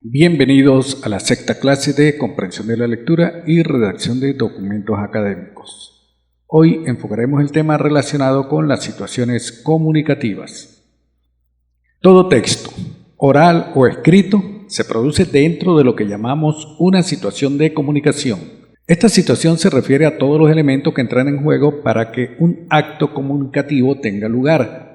Bienvenidos a la sexta clase de comprensión de la lectura y redacción de documentos académicos. Hoy enfocaremos el tema relacionado con las situaciones comunicativas. Todo texto, oral o escrito, se produce dentro de lo que llamamos una situación de comunicación. Esta situación se refiere a todos los elementos que entran en juego para que un acto comunicativo tenga lugar.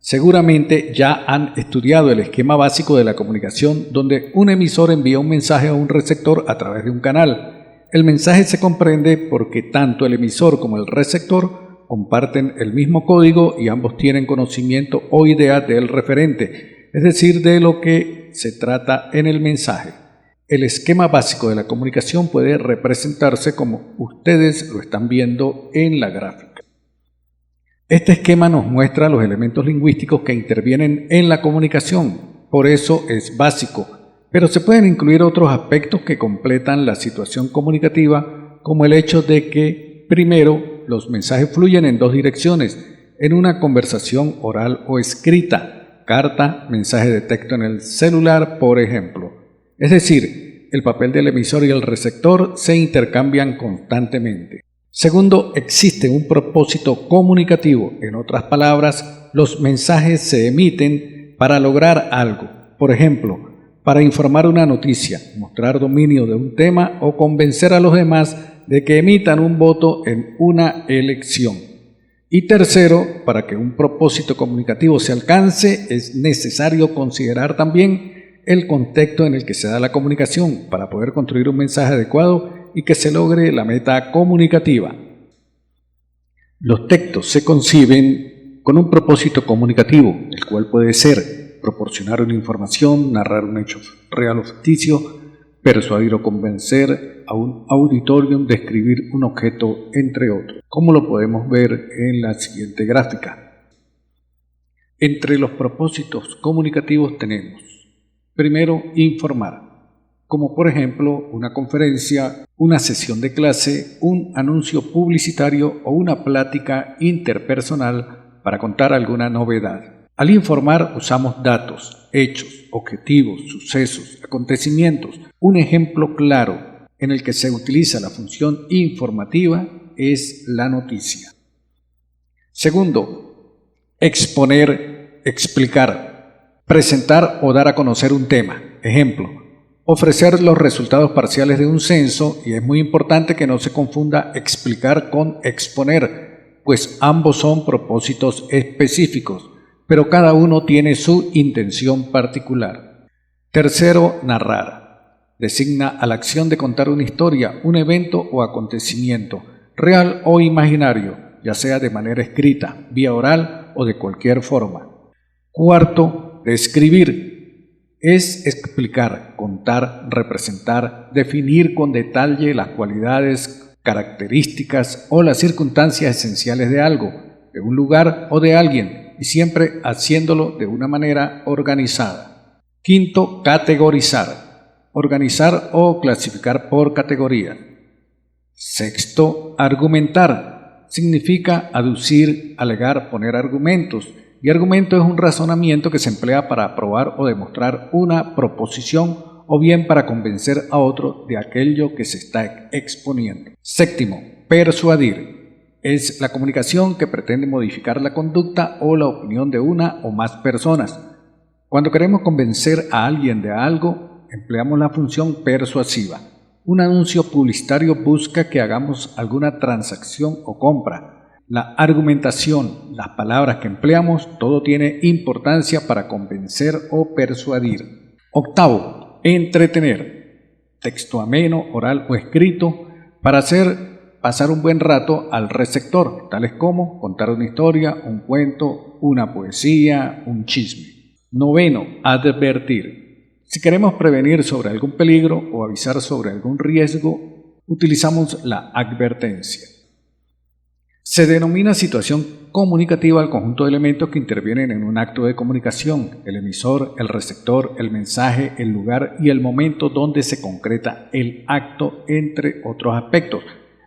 Seguramente ya han estudiado el esquema básico de la comunicación, donde un emisor envía un mensaje a un receptor a través de un canal. El mensaje se comprende porque tanto el emisor como el receptor comparten el mismo código y ambos tienen conocimiento o idea del referente, es decir, de lo que se trata en el mensaje. El esquema básico de la comunicación puede representarse como ustedes lo están viendo en la gráfica. Este esquema nos muestra los elementos lingüísticos que intervienen en la comunicación, por eso es básico, pero se pueden incluir otros aspectos que completan la situación comunicativa, como el hecho de que, primero, los mensajes fluyen en dos direcciones, en una conversación oral o escrita, carta, mensaje de texto en el celular, por ejemplo. Es decir, el papel del emisor y el receptor se intercambian constantemente. Segundo, existe un propósito comunicativo. En otras palabras, los mensajes se emiten para lograr algo. Por ejemplo, para informar una noticia, mostrar dominio de un tema o convencer a los demás de que emitan un voto en una elección. Y tercero, para que un propósito comunicativo se alcance, es necesario considerar también el contexto en el que se da la comunicación para poder construir un mensaje adecuado y que se logre la meta comunicativa. Los textos se conciben con un propósito comunicativo, el cual puede ser proporcionar una información, narrar un hecho real o ficticio, persuadir o convencer a un auditorio, describir un objeto, entre otros, como lo podemos ver en la siguiente gráfica. Entre los propósitos comunicativos tenemos, primero, informar, como por ejemplo una conferencia, una sesión de clase, un anuncio publicitario o una plática interpersonal para contar alguna novedad. Al informar usamos datos, hechos, objetivos, sucesos, acontecimientos. Un ejemplo claro en el que se utiliza la función informativa es la noticia. Segundo, exponer, explicar, presentar o dar a conocer un tema. Ejemplo, ofrecer los resultados parciales de un censo, y es muy importante que no se confunda explicar con exponer, pues ambos son propósitos específicos, pero cada uno tiene su intención particular. Tercero, narrar. Designa a la acción de contar una historia, un evento o acontecimiento, real o imaginario, ya sea de manera escrita, vía oral o de cualquier forma. Cuarto, describir. Es explicar, contar, representar, definir con detalle las cualidades, características o las circunstancias esenciales de algo, de un lugar o de alguien, y siempre haciéndolo de una manera organizada. Quinto, categorizar. Organizar o clasificar por categorías. Sexto, argumentar. Significa aducir, alegar, poner argumentos. Y argumento es un razonamiento que se emplea para probar o demostrar una proposición o bien para convencer a otro de aquello que se está exponiendo. Séptimo, persuadir. Es la comunicación que pretende modificar la conducta o la opinión de una o más personas. Cuando queremos convencer a alguien de algo, empleamos la función persuasiva. Un anuncio publicitario busca que hagamos alguna transacción o compra. La argumentación, las palabras que empleamos, todo tiene importancia para convencer o persuadir. Octavo, entretener. Texto ameno, oral o escrito, para hacer pasar un buen rato al receptor, tales como contar una historia, un cuento, una poesía, un chisme. Noveno, advertir. Si queremos prevenir sobre algún peligro o avisar sobre algún riesgo, utilizamos la advertencia. Se denomina situación comunicativa al conjunto de elementos que intervienen en un acto de comunicación: el emisor, el receptor, el mensaje, el lugar y el momento donde se concreta el acto, entre otros aspectos.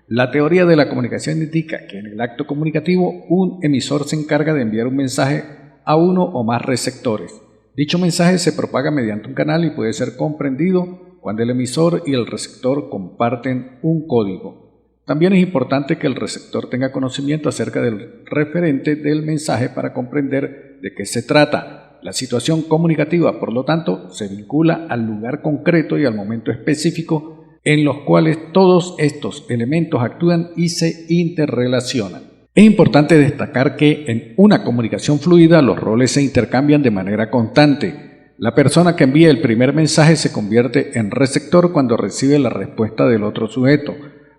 La teoría de la comunicación indica que en el acto comunicativo un emisor se encarga de enviar un mensaje a uno o más receptores. Dicho mensaje se propaga mediante un canal y puede ser comprendido cuando el emisor y el receptor comparten un código. También es importante que el receptor tenga conocimiento acerca del referente del mensaje para comprender de qué se trata. La situación comunicativa, por lo tanto, se vincula al lugar concreto y al momento específico en los cuales todos estos elementos actúan y se interrelacionan. Es importante destacar que en una comunicación fluida los roles se intercambian de manera constante. La persona que envía el primer mensaje se convierte en receptor cuando recibe la respuesta del otro sujeto.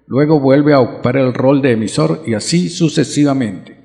Luego vuelve a ocupar el rol de emisor y así sucesivamente.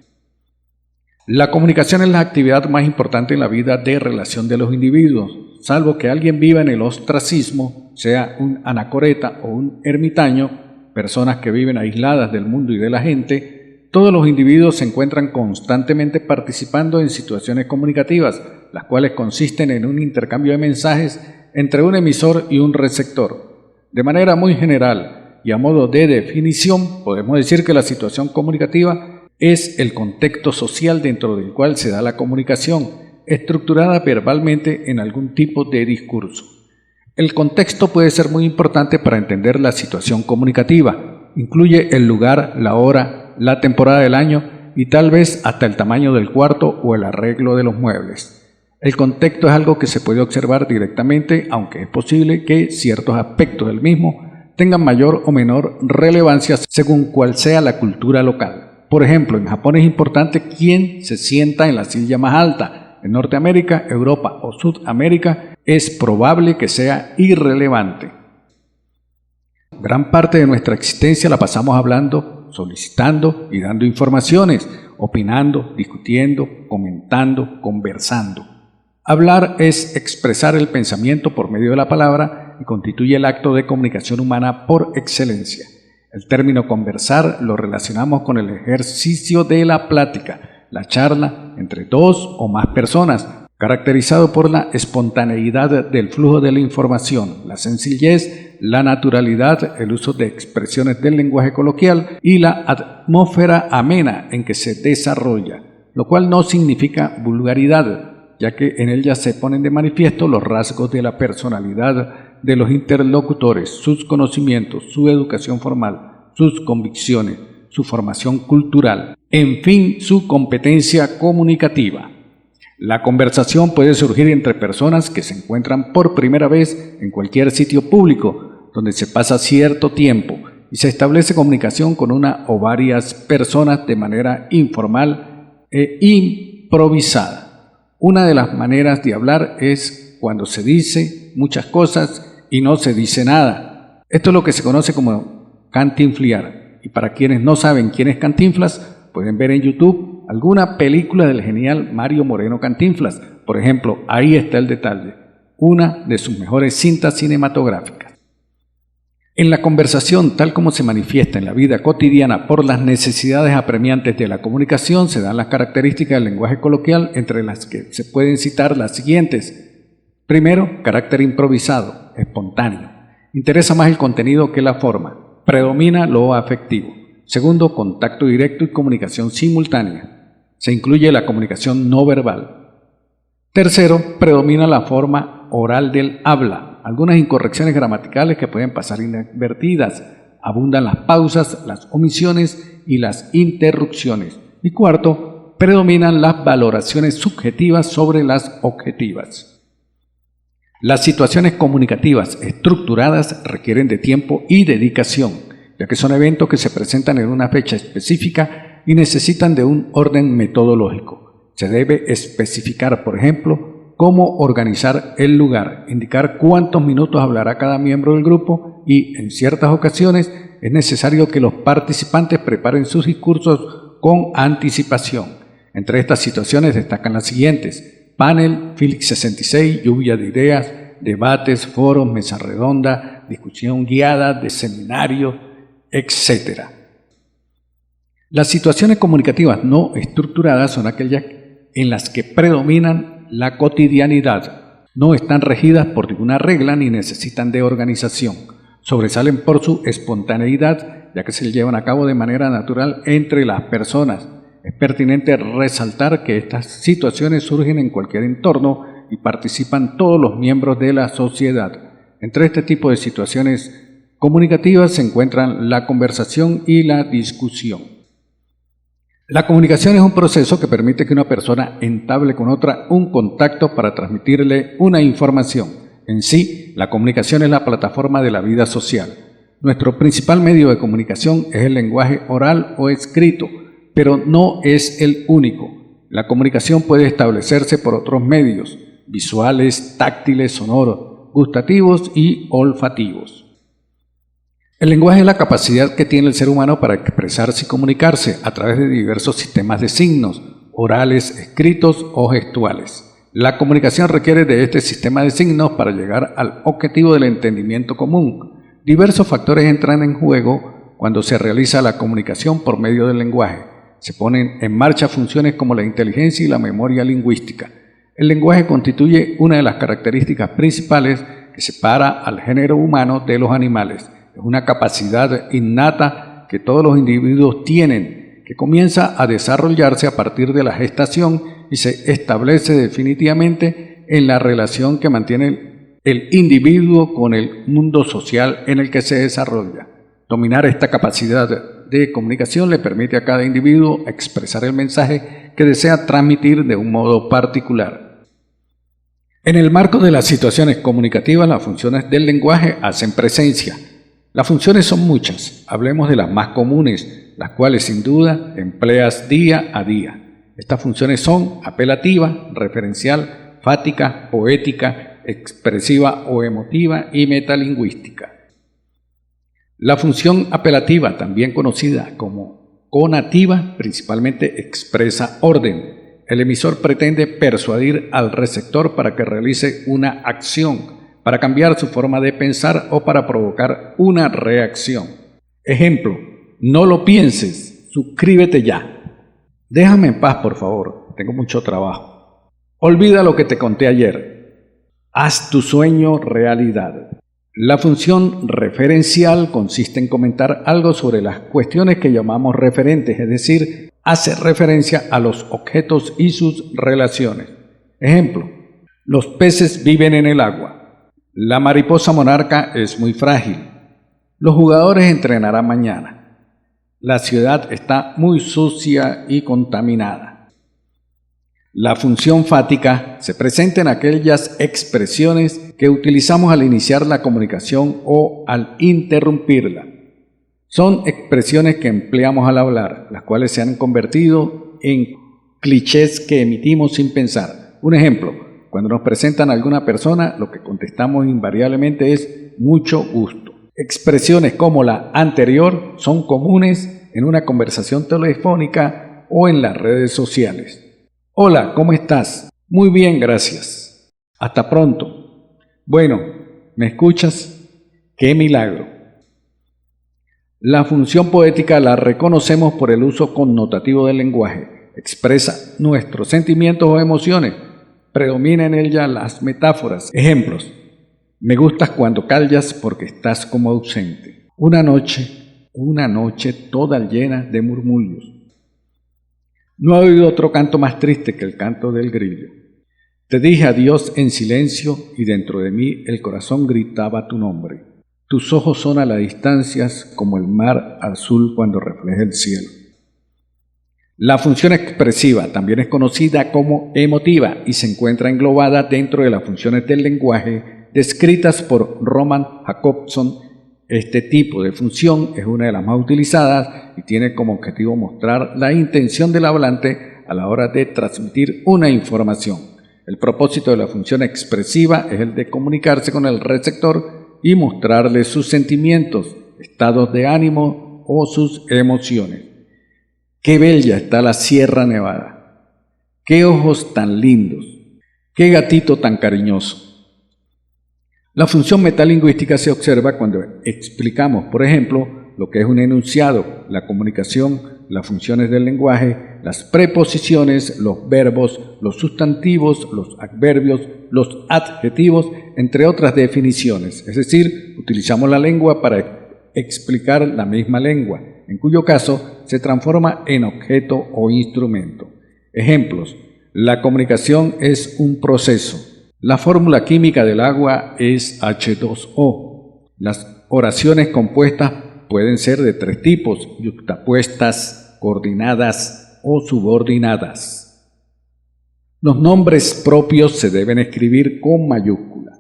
La comunicación es la actividad más importante en la vida de relación de los individuos, salvo que alguien viva en el ostracismo, sea un anacoreta o un ermitaño, personas que viven aisladas del mundo y de la gente. Todos los individuos se encuentran constantemente participando en situaciones comunicativas, las cuales consisten en un intercambio de mensajes entre un emisor y un receptor. De manera muy general y a modo de definición, podemos decir que la situación comunicativa es el contexto social dentro del cual se da la comunicación, estructurada verbalmente en algún tipo de discurso. El contexto puede ser muy importante para entender la situación comunicativa. Incluye el lugar, la hora, la temporada del año y tal vez hasta el tamaño del cuarto o el arreglo de los muebles. El contexto es algo que se puede observar directamente, aunque es posible que ciertos aspectos del mismo tengan mayor o menor relevancia según cuál sea la cultura local. Por ejemplo, en Japón es importante quién se sienta en la silla más alta. En Norteamérica, Europa o Sudamérica es probable que sea irrelevante. Gran parte de nuestra existencia la pasamos hablando, solicitando y dando informaciones, opinando, discutiendo, comentando, conversando. Hablar es expresar el pensamiento por medio de la palabra y constituye el acto de comunicación humana por excelencia. El término conversar lo relacionamos con el ejercicio de la plática, la charla entre dos o más personas, caracterizado por la espontaneidad del flujo de la información, la sencillez, la naturalidad, el uso de expresiones del lenguaje coloquial y la atmósfera amena en que se desarrolla, lo cual no significa vulgaridad, ya que en ella se ponen de manifiesto los rasgos de la personalidad de los interlocutores, sus conocimientos, su educación formal, sus convicciones, su formación cultural, en fin, su competencia comunicativa. La conversación puede surgir entre personas que se encuentran por primera vez en cualquier sitio público, donde se pasa cierto tiempo y se establece comunicación con una o varias personas de manera informal e improvisada. Una de las maneras de hablar es cuando se dice muchas cosas y no se dice nada. Esto es lo que se conoce como cantinfliar. Y para quienes no saben quién es Cantinflas, pueden ver en YouTube alguna película del genial Mario Moreno Cantinflas. Por ejemplo, Ahí está el detalle, una de sus mejores cintas cinematográficas. En la conversación, tal como se manifiesta en la vida cotidiana por las necesidades apremiantes de la comunicación, se dan las características del lenguaje coloquial, entre las que se pueden citar las siguientes. Primero, carácter improvisado, espontáneo. Interesa más el contenido que la forma. Predomina lo afectivo. Segundo, contacto directo y comunicación simultánea. Se incluye la comunicación no verbal. Tercero, predomina la forma oral del habla. Algunas incorrecciones gramaticales que pueden pasar inadvertidas. Abundan las pausas, las omisiones y las interrupciones. Y cuarto, predominan las valoraciones subjetivas sobre las objetivas. Las situaciones comunicativas estructuradas requieren de tiempo y dedicación, ya que son eventos que se presentan en una fecha específica y necesitan de un orden metodológico. Se debe especificar, por ejemplo, cómo organizar el lugar, indicar cuántos minutos hablará cada miembro del grupo y, en ciertas ocasiones, es necesario que los participantes preparen sus discursos con anticipación. Entre estas situaciones destacan las siguientes: panel, Félix 66, lluvia de ideas, debates, foros, mesa redonda, discusión guiada, de seminario, etc. Las situaciones comunicativas no estructuradas son aquellas en las que predominan la cotidianidad, no están regidas por ninguna regla ni necesitan de organización, sobresalen por su espontaneidad, ya que se llevan a cabo de manera natural entre las personas. Es pertinente resaltar que estas situaciones surgen en cualquier entorno y participan todos los miembros de la sociedad. Entre este tipo de situaciones comunicativas se encuentran la conversación y la discusión. La comunicación es un proceso que permite que una persona entable con otra un contacto para transmitirle una información. En sí, la comunicación es la plataforma de la vida social. Nuestro principal medio de comunicación es el lenguaje oral o escrito, pero no es el único. La comunicación puede establecerse por otros medios, visuales, táctiles, sonoros, gustativos y olfativos. El lenguaje es la capacidad que tiene el ser humano para expresarse y comunicarse a través de diversos sistemas de signos, orales, escritos o gestuales. La comunicación requiere de este sistema de signos para llegar al objetivo del entendimiento común. Diversos factores entran en juego cuando se realiza la comunicación por medio del lenguaje. Se ponen en marcha funciones como la inteligencia y la memoria lingüística. El lenguaje constituye una de las características principales que separa al género humano de los animales. Es una capacidad innata que todos los individuos tienen, que comienza a desarrollarse a partir de la gestación y se establece definitivamente en la relación que mantiene el individuo con el mundo social en el que se desarrolla. Dominar esta capacidad de comunicación le permite a cada individuo expresar el mensaje que desea transmitir de un modo particular. En el marco de las situaciones comunicativas, las funciones del lenguaje hacen presencia. Las funciones son muchas, hablemos de las más comunes, las cuales sin duda empleas día a día. Estas funciones son apelativa, referencial, fática, poética, expresiva o emotiva y metalingüística. La función apelativa, también conocida como conativa, principalmente expresa orden. El emisor pretende persuadir al receptor para que realice una acción, para cambiar su forma de pensar o para provocar una reacción. Ejemplo, no lo pienses, suscríbete ya. Déjame en paz, por favor, tengo mucho trabajo. Olvida lo que te conté ayer. Haz tu sueño realidad. La función referencial consiste en comentar algo sobre las cuestiones que llamamos referentes, es decir, hace referencia a los objetos y sus relaciones. Ejemplo, los peces viven en el agua. La mariposa monarca es muy frágil. Los jugadores entrenarán mañana. La ciudad está muy sucia y contaminada. La función fática se presenta en aquellas expresiones que utilizamos al iniciar la comunicación o al interrumpirla. Son expresiones que empleamos al hablar, las cuales se han convertido en clichés que emitimos sin pensar. Un ejemplo. Cuando nos presentan a alguna persona, lo que contestamos invariablemente es mucho gusto. Expresiones como la anterior son comunes en una conversación telefónica o en las redes sociales. Hola, ¿cómo estás? Muy bien, gracias. Hasta pronto. Bueno, ¿me escuchas? ¡Qué milagro! La función poética la reconocemos por el uso connotativo del lenguaje. Expresa nuestros sentimientos o emociones. Predomina en ella las metáforas. Ejemplos. Me gustas cuando callas porque estás como ausente. Una noche toda llena de murmullos. No he oído otro canto más triste que el canto del grillo. Te dije adiós en silencio y dentro de mí el corazón gritaba tu nombre. Tus ojos son a las distancias como el mar azul cuando refleja el cielo. La función expresiva también es conocida como emotiva y se encuentra englobada dentro de las funciones del lenguaje descritas por Roman Jakobson. Este tipo de función es una de las más utilizadas y tiene como objetivo mostrar la intención del hablante a la hora de transmitir una información. El propósito de la función expresiva es el de comunicarse con el receptor y mostrarle sus sentimientos, estados de ánimo o sus emociones. ¡Qué bella está la Sierra Nevada! ¡Qué ojos tan lindos! ¡Qué gatito tan cariñoso! La función metalingüística se observa cuando explicamos, por ejemplo, lo que es un enunciado, la comunicación, las funciones del lenguaje, las preposiciones, los verbos, los sustantivos, los adverbios, los adjetivos, entre otras definiciones. Es decir, utilizamos la lengua para explicar la misma lengua, en cuyo caso se transforma en objeto o instrumento. Ejemplos. La comunicación es un proceso. La fórmula química del agua es H2O. Las oraciones compuestas pueden ser de tres tipos: yuxtapuestas, coordinadas o subordinadas. Los nombres propios se deben escribir con mayúscula.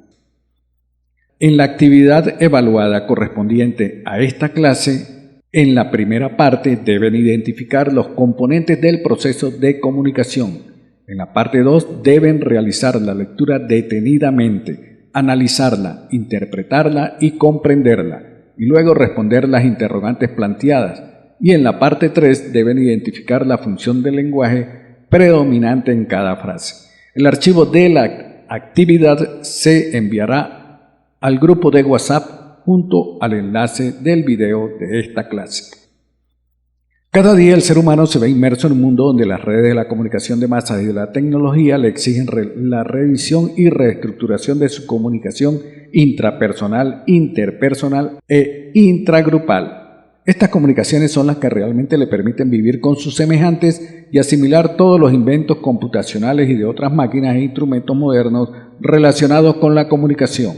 En la actividad evaluada correspondiente a esta clase, en la primera parte deben identificar los componentes del proceso de comunicación. En la parte 2 deben realizar la lectura detenidamente, analizarla, interpretarla y comprenderla, y luego responder las interrogantes planteadas. Y en la parte 3 deben identificar la función del lenguaje predominante en cada frase. El archivo de la actividad se enviará al grupo de WhatsApp junto al enlace del video de esta clase. Cada día el ser humano se ve inmerso en un mundo donde las redes de la comunicación de masas y de la tecnología le exigen la revisión y reestructuración de su comunicación intrapersonal, interpersonal e intragrupal. Estas comunicaciones son las que realmente le permiten vivir con sus semejantes y asimilar todos los inventos computacionales y de otras máquinas e instrumentos modernos relacionados con la comunicación.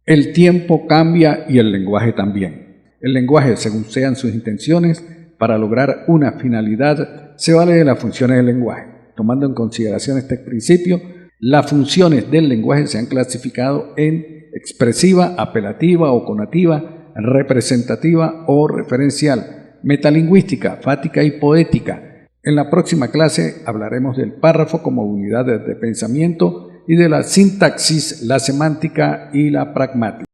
El tiempo cambia y el lenguaje también. El lenguaje, según sean sus intenciones, para lograr una finalidad, se vale de las funciones del lenguaje. Tomando en consideración este principio, las funciones del lenguaje se han clasificado en expresiva, apelativa o conativa, representativa o referencial, metalingüística, fática y poética. En la próxima clase hablaremos del párrafo como unidades de pensamiento y de la sintaxis, la semántica y la pragmática.